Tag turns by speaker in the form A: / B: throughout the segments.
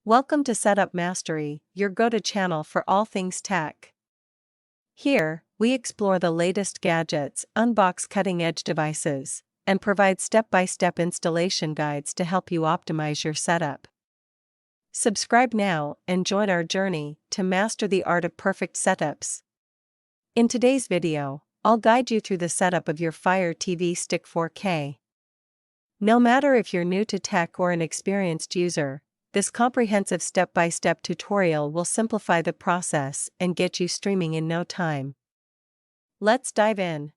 A: Welcome to Setup Mastery, your go-to channel for all things tech. Here, we explore the latest gadgets, unbox cutting-edge devices, and provide step-by-step installation guides to help you optimize your setup. Subscribe now and join our journey to master the art of perfect setups. In today's video, I'll guide you through the setup of your Fire TV Stick 4K. No matter if you're new to tech or an experienced user, this comprehensive step-by-step tutorial will simplify the process and get you streaming in no time. Let's dive in.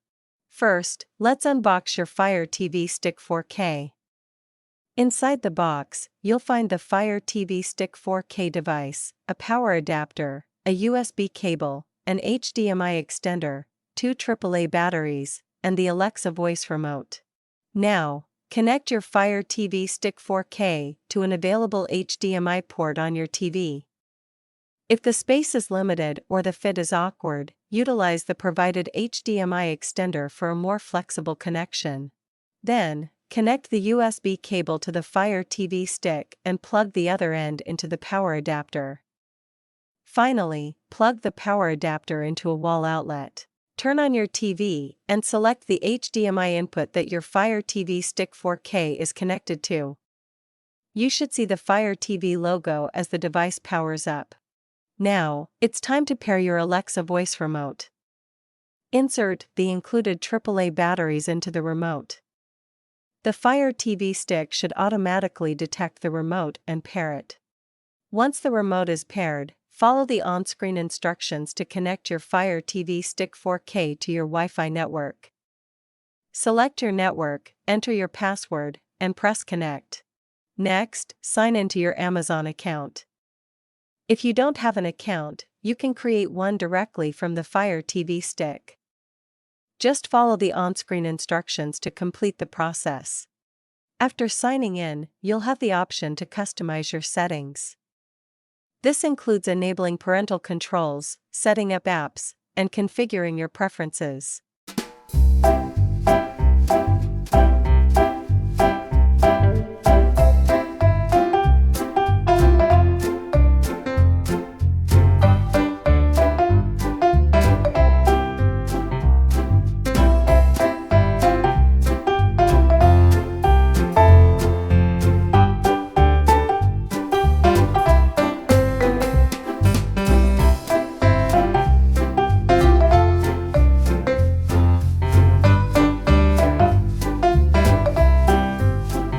A: First, let's unbox your Fire TV Stick 4K. Inside the box, you'll find the Fire TV Stick 4K device, a power adapter, a USB cable, an HDMI extender, 2 AAA batteries, and the Alexa voice remote. Now, connect your Fire TV Stick 4K to an available HDMI port on your TV. If the space is limited or the fit is awkward, utilize the provided HDMI extender for a more flexible connection. Then, connect the USB cable to the Fire TV stick and plug the other end into the power adapter. Finally, plug the power adapter into a wall outlet. Turn on your TV and select the HDMI input that your Fire TV Stick 4K is connected to. You should see the Fire TV logo as the device powers up. Now, it's time to pair your Alexa voice remote. Insert the included AAA batteries into the remote. The Fire TV stick should automatically detect the remote and pair it. Once the remote is paired, follow the on-screen instructions to connect your Fire TV Stick 4K to your Wi-Fi network. Select your network, enter your password, and press connect. Next, sign into your Amazon account. If you don't have an account, you can create one directly from the Fire TV stick. Just follow the on-screen instructions to complete the process. After signing in, you'll have the option to customize your settings. This includes enabling parental controls, setting up apps, and configuring your preferences.